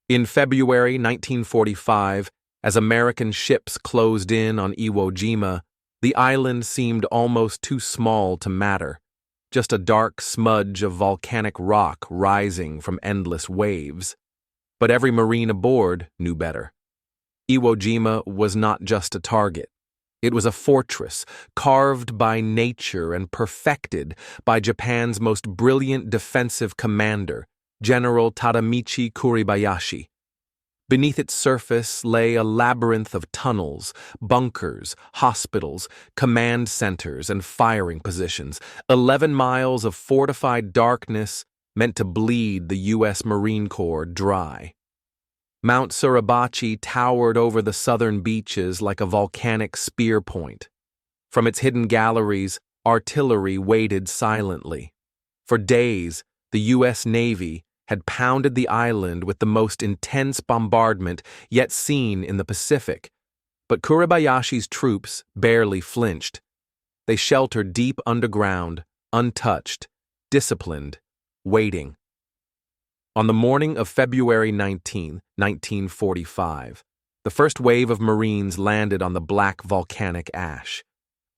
In February 1945, as American ships closed in on Iwo Jima, the island seemed almost too small to matter, just a dark smudge of volcanic rock rising from endless waves. But every Marine aboard knew better. Iwo Jima was not just a target. It was a fortress, carved by nature and perfected by Japan's most brilliant defensive commander, General Tadamichi Kuribayashi. Beneath its surface lay a labyrinth of tunnels, bunkers, hospitals, command centers, and firing positions, 11 miles of fortified darkness meant to bleed the U.S. Marine Corps dry. Mount Suribachi towered over the southern beaches like a volcanic spear point. From its hidden galleries, artillery waited silently. For days, the U.S. Navy had pounded the island with the most intense bombardment yet seen in the Pacific. But Kuribayashi's troops barely flinched. They sheltered deep underground, untouched, disciplined, waiting. On the morning of February 19, 1945, the first wave of Marines landed on the black volcanic ash.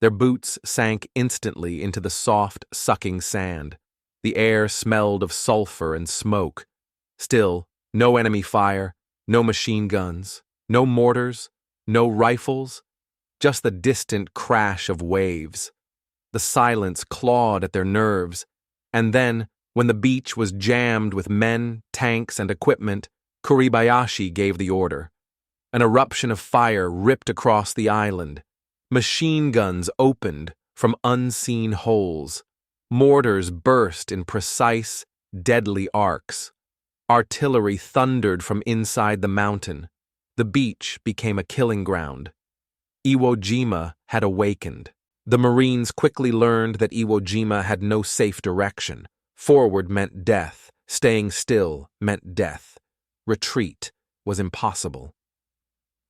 Their boots sank instantly into the soft, sucking sand. The air smelled of sulfur and smoke. Still, no enemy fire, no machine guns, no mortars, no rifles, just the distant crash of waves. The silence clawed at their nerves, and then, when the beach was jammed with men, tanks, and equipment, Kuribayashi gave the order. An eruption of fire ripped across the island. Machine guns opened from unseen holes. Mortars burst in precise, deadly arcs. Artillery thundered from inside the mountain. The beach became a killing ground. Iwo Jima had awakened. The Marines quickly learned that Iwo Jima had no safe direction. Forward meant death. Staying still meant death. Retreat was impossible.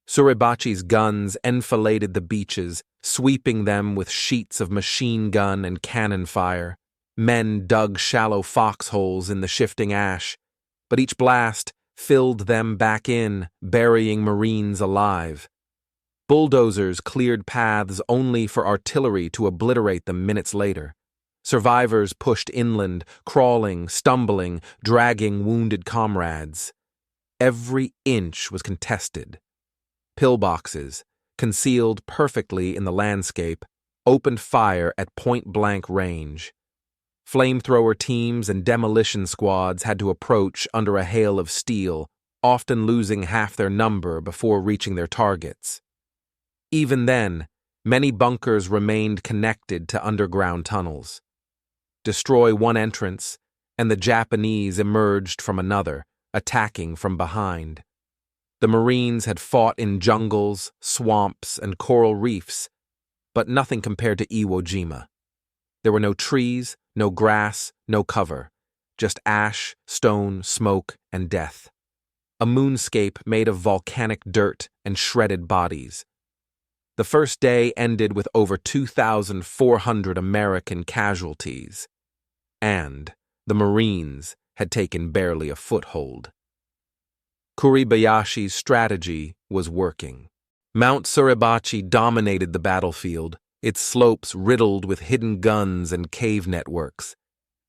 Suribachi's guns enfiladed the beaches, sweeping them with sheets of machine gun and cannon fire. Men dug shallow foxholes in the shifting ash, but each blast filled them back in, burying Marines alive. Bulldozers cleared paths only for artillery to obliterate them minutes later. Survivors pushed inland, crawling, stumbling, dragging wounded comrades. Every inch was contested. Pillboxes, concealed perfectly in the landscape, opened fire at point-blank range. Flamethrower teams and demolition squads had to approach under a hail of steel, often losing half their number before reaching their targets. Even then, many bunkers remained connected to underground tunnels. Destroy one entrance, and the Japanese emerged from another, attacking from behind. The Marines had fought in jungles, swamps, and coral reefs, but nothing compared to Iwo Jima. There were no trees, no grass, no cover, just ash, stone, smoke, and death. A moonscape made of volcanic dirt and shredded bodies. The first day ended with over 2,400 American casualties. And the Marines had taken barely a foothold. Kuribayashi's strategy was working. Mount Suribachi dominated the battlefield, its slopes riddled with hidden guns and cave networks.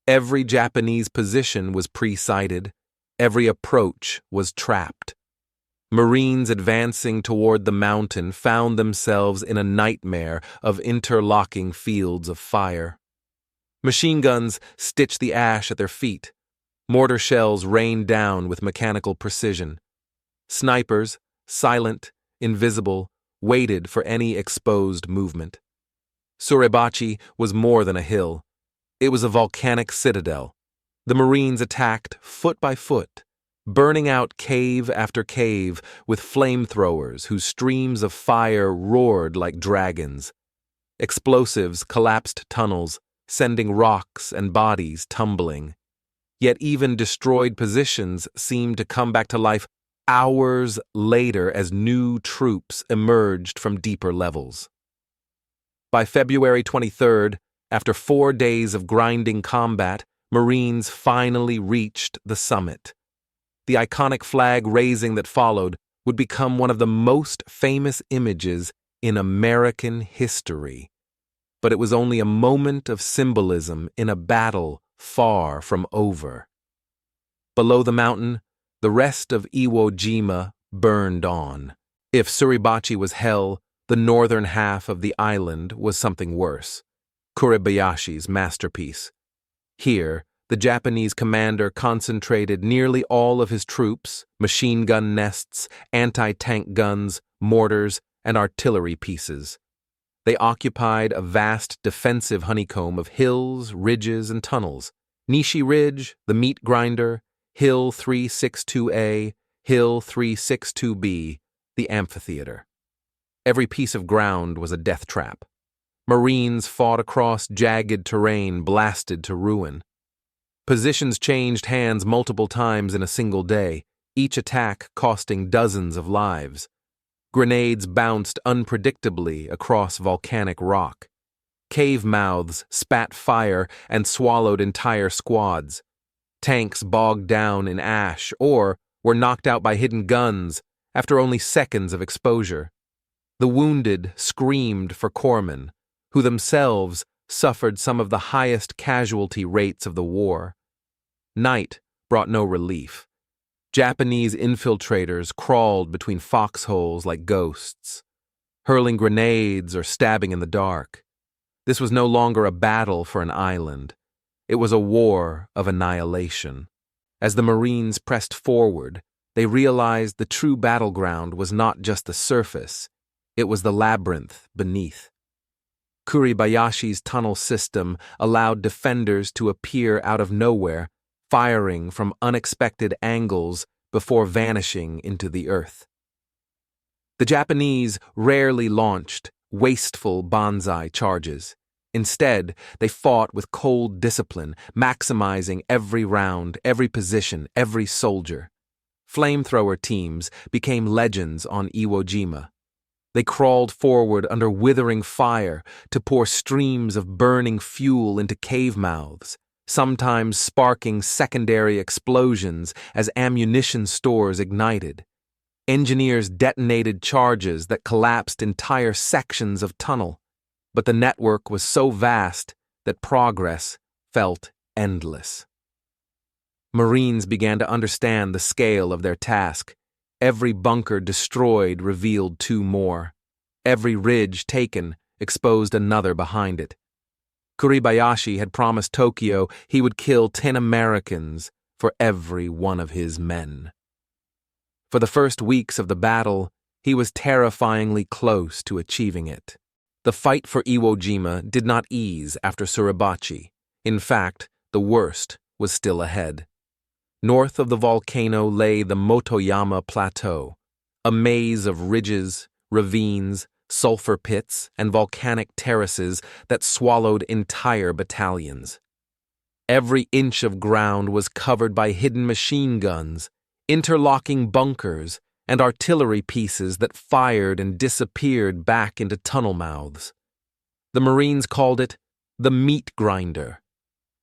Every Japanese position was pre-sighted. Every approach was trapped. Marines advancing toward the mountain found themselves in a nightmare of interlocking fields of fire. Machine guns stitched the ash at their feet. Mortar shells rained down with mechanical precision. Snipers, silent, invisible, waited for any exposed movement. Suribachi was more than a hill. It was a volcanic citadel. The Marines attacked foot by foot, burning out cave after cave with flamethrowers whose streams of fire roared like dragons. Explosives collapsed tunnels, sending rocks and bodies tumbling. Yet even destroyed positions seemed to come back to life hours later as new troops emerged from deeper levels. By February 23rd, after 4 days of grinding combat, Marines finally reached the summit. The iconic flag raising that followed would become one of the most famous images in American history. But it was only a moment of symbolism in a battle far from over. Below the mountain, the rest of Iwo Jima burned on. If Suribachi was hell, the northern half of the island was something worse. Kuribayashi's masterpiece. Here, the Japanese commander concentrated nearly all of his troops, machine gun nests, anti-tank guns, mortars, and artillery pieces. They occupied a vast defensive honeycomb of hills, ridges, and tunnels. Nishi Ridge, the meat grinder, Hill 362A, Hill 362B, the amphitheater. Every piece of ground was a death trap. Marines fought across jagged terrain blasted to ruin. Positions changed hands multiple times in a single day, each attack costing dozens of lives. Grenades bounced unpredictably across volcanic rock. Cave mouths spat fire and swallowed entire squads. Tanks bogged down in ash or were knocked out by hidden guns after only seconds of exposure. The wounded screamed for corpsmen, who themselves suffered some of the highest casualty rates of the war. Night brought no relief. Japanese infiltrators crawled between foxholes like ghosts, hurling grenades or stabbing in the dark. This was no longer a battle for an island. It was a war of annihilation. As the Marines pressed forward, they realized the true battleground was not just the surface, it was the labyrinth beneath. Kuribayashi's tunnel system allowed defenders to appear out of nowhere, firing from unexpected angles before vanishing into the earth. The Japanese rarely launched wasteful banzai charges. Instead, they fought with cold discipline, maximizing every round, every position, every soldier. Flamethrower teams became legends on Iwo Jima. They crawled forward under withering fire to pour streams of burning fuel into cave mouths, sometimes sparking secondary explosions as ammunition stores ignited. Engineers detonated charges that collapsed entire sections of tunnel, but the network was so vast that progress felt endless. Marines began to understand the scale of their task. Every bunker destroyed revealed two more. Every ridge taken exposed another behind it. Kuribayashi had promised Tokyo he would kill 10 Americans for every one of his men. For the first weeks of the battle, he was terrifyingly close to achieving it. The fight for Iwo Jima did not ease after Suribachi. In fact, the worst was still ahead. North of the volcano lay the Motoyama Plateau, a maze of ridges, ravines, sulfur pits, and volcanic terraces that swallowed entire battalions. Every inch of ground was covered by hidden machine guns, interlocking bunkers, and artillery pieces that fired and disappeared back into tunnel mouths. The Marines called it the meat grinder.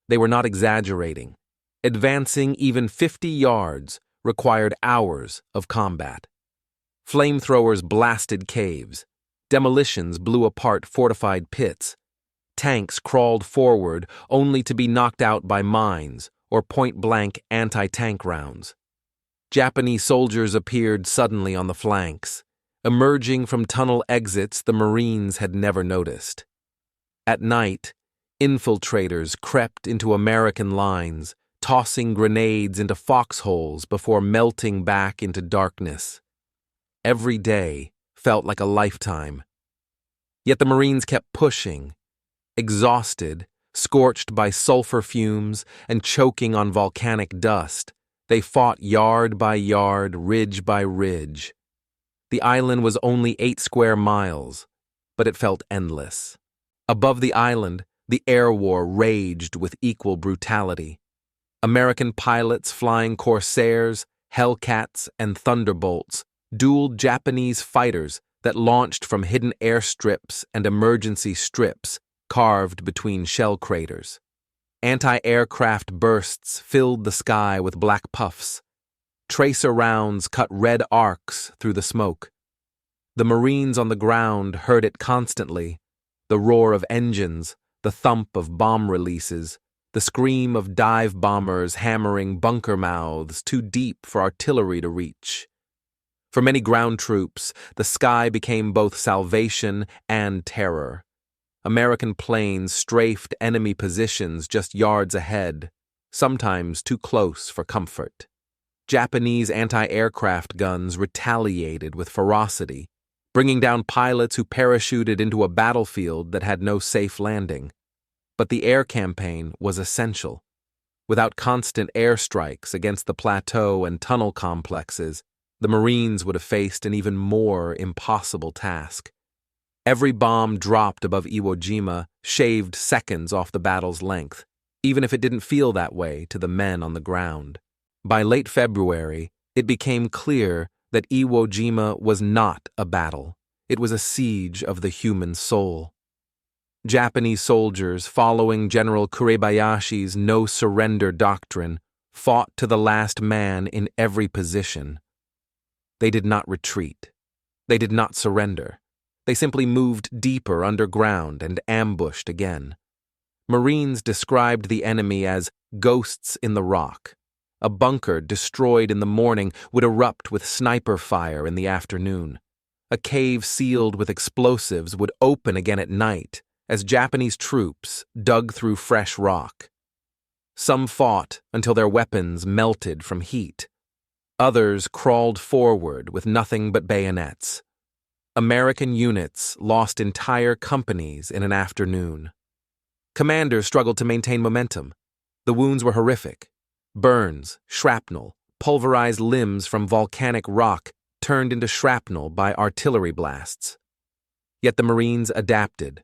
They were not exaggerating. Advancing even 50 yards required hours of combat. Flamethrowers blasted caves. Demolitions blew apart fortified pits. Tanks crawled forward only to be knocked out by mines or point-blank anti-tank rounds. Japanese soldiers appeared suddenly on the flanks, emerging from tunnel exits the Marines had never noticed. At night, infiltrators crept into American lines, tossing grenades into foxholes before melting back into darkness. Every day felt like a lifetime. Yet the Marines kept pushing, exhausted, scorched by sulfur fumes and choking on volcanic dust. They fought yard by yard, ridge by ridge. The island was only 8 square miles, but it felt endless. Above the island, the air war raged with equal brutality. American pilots flying Corsairs, Hellcats, and Thunderbolts dueled Japanese fighters that launched from hidden airstrips and emergency strips carved between shell craters. Anti-aircraft bursts filled the sky with black puffs. Tracer rounds cut red arcs through the smoke. The Marines on the ground heard it constantly, the roar of engines, the thump of bomb releases, the scream of dive bombers hammering bunker mouths too deep for artillery to reach. For many ground troops, the sky became both salvation and terror. American planes strafed enemy positions just yards ahead, sometimes too close for comfort. Japanese anti-aircraft guns retaliated with ferocity, bringing down pilots who parachuted into a battlefield that had no safe landing. But the air campaign was essential. Without constant airstrikes against the plateau and tunnel complexes, the Marines would have faced an even more impossible task. Every bomb dropped above Iwo Jima shaved seconds off the battle's length, even if it didn't feel that way to the men on the ground. By late February, it became clear that Iwo Jima was not a battle. It was a siege of the human soul. Japanese soldiers, following General Kuribayashi's no-surrender doctrine, fought to the last man in every position. They did not retreat. They did not surrender. They simply moved deeper underground and ambushed again. Marines described the enemy as ghosts in the rock. A bunker destroyed in the morning would erupt with sniper fire in the afternoon. A cave sealed with explosives would open again at night as Japanese troops dug through fresh rock. Some fought until their weapons melted from heat. Others crawled forward with nothing but bayonets. American units lost entire companies in an afternoon. Commanders struggled to maintain momentum. The wounds were horrific. Burns, shrapnel, pulverized limbs from volcanic rock turned into shrapnel by artillery blasts. Yet the Marines adapted.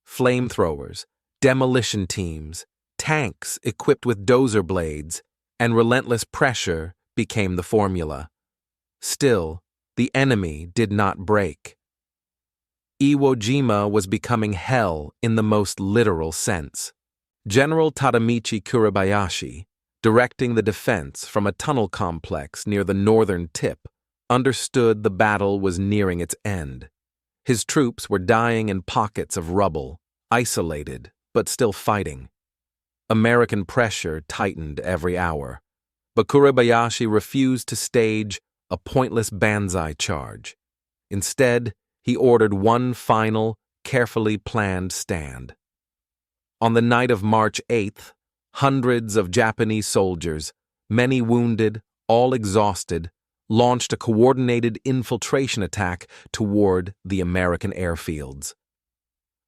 Flamethrowers, demolition teams, tanks equipped with dozer blades, and relentless pressure became the formula. Still, the enemy did not break. Iwo Jima was becoming hell in the most literal sense. General Tadamichi Kuribayashi, directing the defense from a tunnel complex near the northern tip, understood the battle was nearing its end. His troops were dying in pockets of rubble, isolated, but still fighting. American pressure tightened every hour, but Kuribayashi refused to stage a pointless banzai charge. Instead, he ordered one final, carefully planned stand. On the night of March 8th, hundreds of Japanese soldiers, many wounded, all exhausted, launched a coordinated infiltration attack toward the American airfields.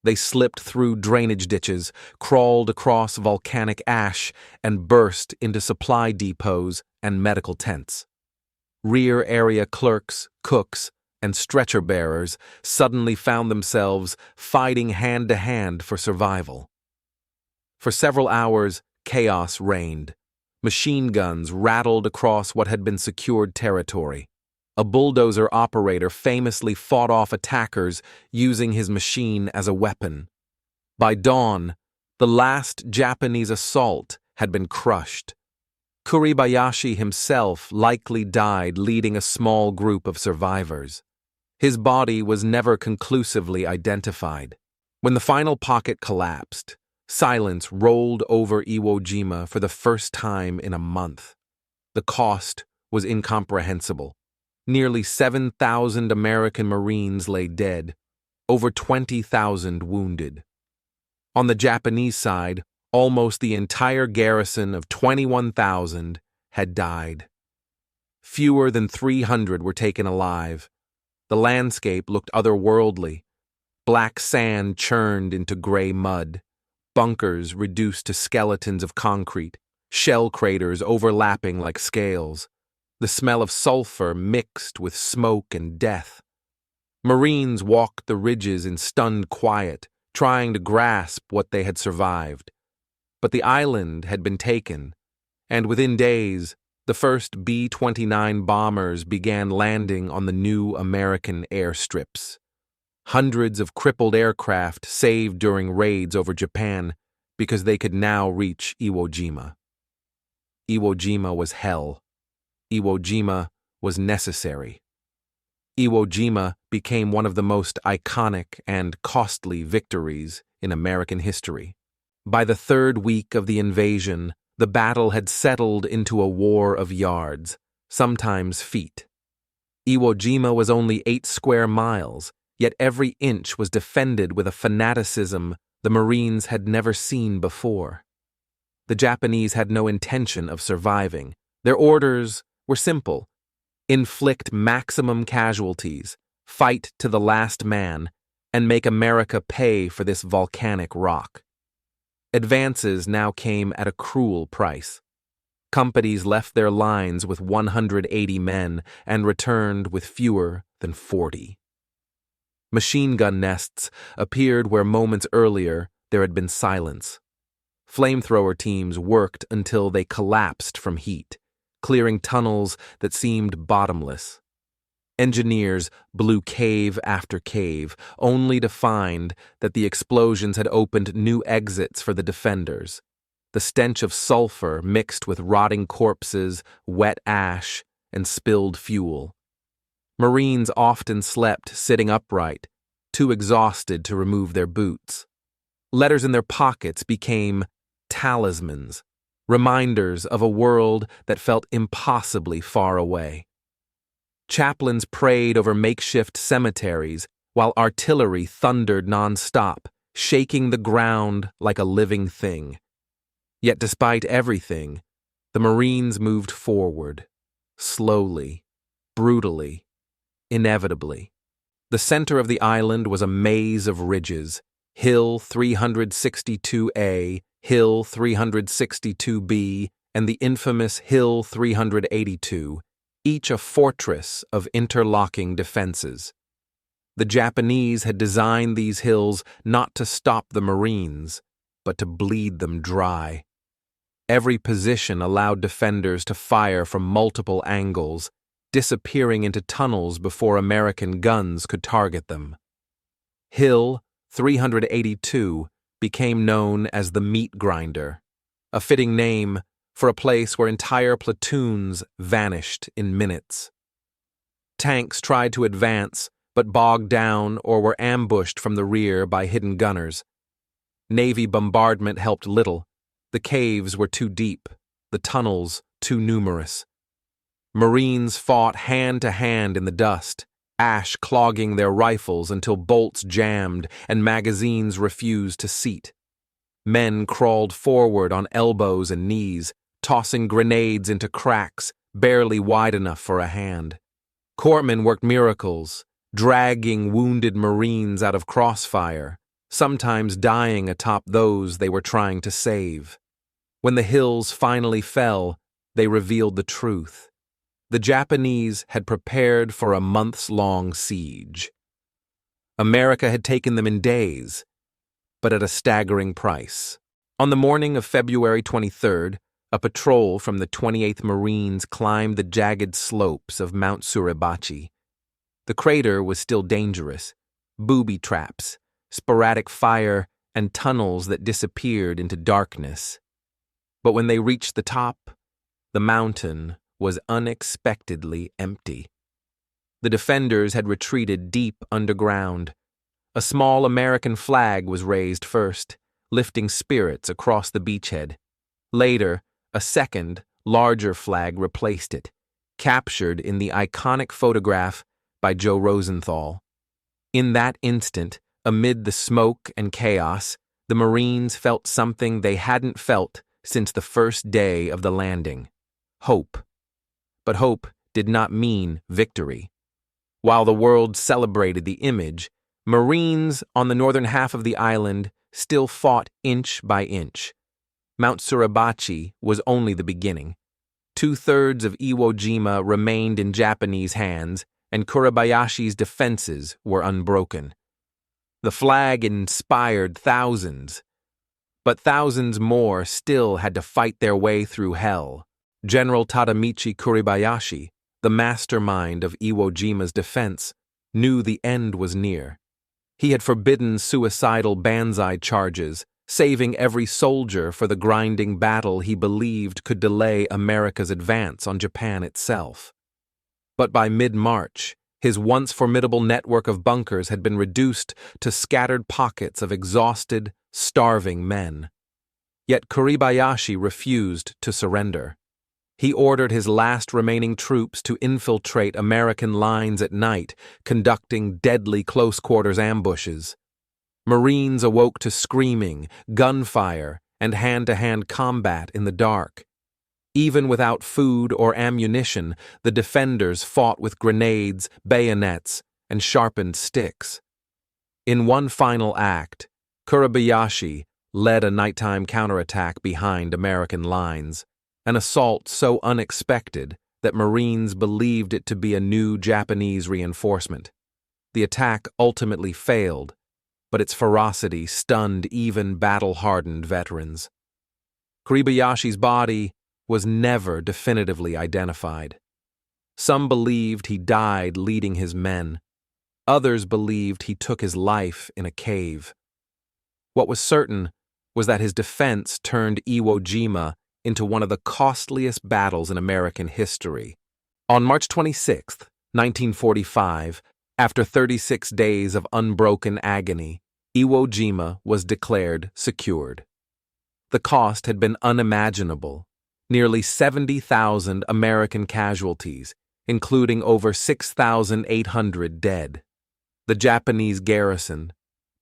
They slipped through drainage ditches, crawled across volcanic ash, and burst into supply depots and medical tents. Rear area clerks, cooks, and stretcher bearers suddenly found themselves fighting hand-to-hand for survival. For several hours, chaos reigned. Machine guns rattled across what had been secured territory. A bulldozer operator famously fought off attackers using his machine as a weapon. By dawn, the last Japanese assault had been crushed. Kuribayashi himself likely died leading a small group of survivors. His body was never conclusively identified. When the final pocket collapsed, silence rolled over Iwo Jima for the first time in a month. The cost was incomprehensible. Nearly 7,000 American Marines lay dead, over 20,000 wounded. On the Japanese side, almost the entire garrison of 21,000 had died. Fewer than 300 were taken alive. The landscape looked otherworldly. Black sand churned into gray mud, bunkers reduced to skeletons of concrete, shell craters overlapping like scales. The smell of sulfur mixed with smoke and death. Marines walked the ridges in stunned quiet, trying to grasp what they had survived. But the island had been taken, and within days, the first B-29 bombers began landing on the new American airstrips. Hundreds of crippled aircraft saved during raids over Japan because they could now reach Iwo Jima. Iwo Jima was hell. Iwo Jima was necessary. Iwo Jima became one of the most iconic and costly victories in American history. By the third week of the invasion, the battle had settled into a war of yards, sometimes feet. Iwo Jima was only 8 square miles, yet every inch was defended with a fanaticism the Marines had never seen before. The Japanese had no intention of surviving. Their orders were simple: inflict maximum casualties, fight to the last man, and make America pay for this volcanic rock. Advances now came at a cruel price. Companies left their lines with 180 men and returned with fewer than 40. Machine gun nests appeared where moments earlier there had been silence. Flamethrower teams worked until they collapsed from heat, clearing tunnels that seemed bottomless. Engineers blew cave after cave, only to find that the explosions had opened new exits for the defenders. The stench of sulfur mixed with rotting corpses, wet ash, and spilled fuel. Marines often slept sitting upright, too exhausted to remove their boots. Letters in their pockets became talismans, reminders of a world that felt impossibly far away. Chaplains prayed over makeshift cemeteries while artillery thundered nonstop, shaking the ground like a living thing. Yet despite everything, the Marines moved forward, slowly, brutally, inevitably. The center of the island was a maze of ridges: Hill 362A, Hill 362B, and the infamous Hill 382, each a fortress of interlocking defenses. The Japanese had designed these hills not to stop the Marines, but to bleed them dry. Every position allowed defenders to fire from multiple angles, disappearing into tunnels before American guns could target them. Hill 382 became known as the meat grinder, a fitting name for a place where entire platoons vanished in minutes. Tanks tried to advance, but bogged down or were ambushed from the rear by hidden gunners. Navy bombardment helped little. The caves were too deep, the tunnels too numerous. Marines fought hand to hand in the dust, ash clogging their rifles until bolts jammed and magazines refused to seat. Men crawled forward on elbows and knees, tossing grenades into cracks barely wide enough for a hand. Corpsmen worked miracles, dragging wounded Marines out of crossfire, sometimes dying atop those they were trying to save. When the hills finally fell, they revealed the truth. The Japanese had prepared for a months-long siege. America had taken them in days, but at a staggering price. On the morning of February 23rd, a patrol from the 28th Marines climbed the jagged slopes of Mount Suribachi. The crater was still dangerous: booby traps, sporadic fire, and tunnels that disappeared into darkness. But when they reached the top, the mountain was unexpectedly empty. The defenders had retreated deep underground. A small American flag was raised first, lifting spirits across the beachhead. Later, a second, larger flag replaced it, captured in the iconic photograph by Joe Rosenthal. In that instant, amid the smoke and chaos, the Marines felt something they hadn't felt since the first day of the landing: hope. But hope did not mean victory. While the world celebrated the image, Marines on the northern half of the island still fought inch by inch. Mount Suribachi was only the beginning. 2/3 of Iwo Jima remained in Japanese hands, and Kuribayashi's defenses were unbroken. The flag inspired thousands, but thousands more still had to fight their way through hell. General Tadamichi Kuribayashi, the mastermind of Iwo Jima's defense, knew the end was near. He had forbidden suicidal banzai charges, saving every soldier for the grinding battle he believed could delay America's advance on Japan itself. But by mid-March, his once formidable network of bunkers had been reduced to scattered pockets of exhausted, starving men. Yet Kuribayashi refused to surrender. He ordered his last remaining troops to infiltrate American lines at night, conducting deadly close-quarters ambushes. Marines awoke to screaming, gunfire, and hand-to-hand combat in the dark. Even without food or ammunition, the defenders fought with grenades, bayonets, and sharpened sticks. In one final act, Kuribayashi led a nighttime counterattack behind American lines, an assault so unexpected that Marines believed it to be a new Japanese reinforcement. The attack ultimately failed, but its ferocity stunned even battle-hardened veterans. Kuribayashi's body was never definitively identified. Some believed he died leading his men. Others believed he took his life in a cave. What was certain was that his defense turned Iwo Jima into one of the costliest battles in American history. On March 26, 1945, after 36 days of unbroken agony, Iwo Jima was declared secured. The cost had been unimaginable. Nearly 70,000 American casualties, including over 6,800 dead. The Japanese garrison,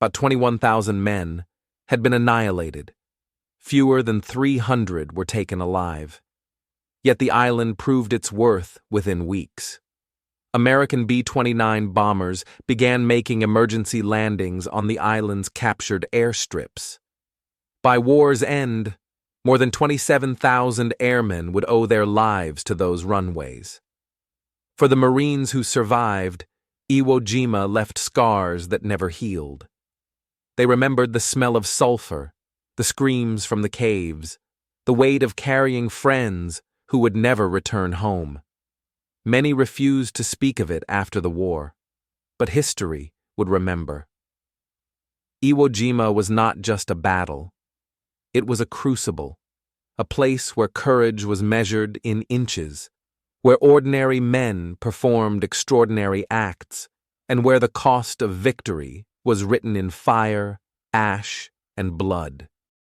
about 21,000 men, had been annihilated. Fewer than 300 were taken alive. Yet the island proved its worth within weeks. American B-29 bombers began making emergency landings on the island's captured airstrips. By war's end, more than 27,000 airmen would owe their lives to those runways. For the Marines who survived, Iwo Jima left scars that never healed. They remembered the smell of sulfur, the screams from the caves, the weight of carrying friends who would never return home. Many refused to speak of it after the war, but history would remember. Iwo Jima was not just a battle. It was a crucible, a place where courage was measured in inches, where ordinary men performed extraordinary acts, and where the cost of victory was written in fire, ash, and blood.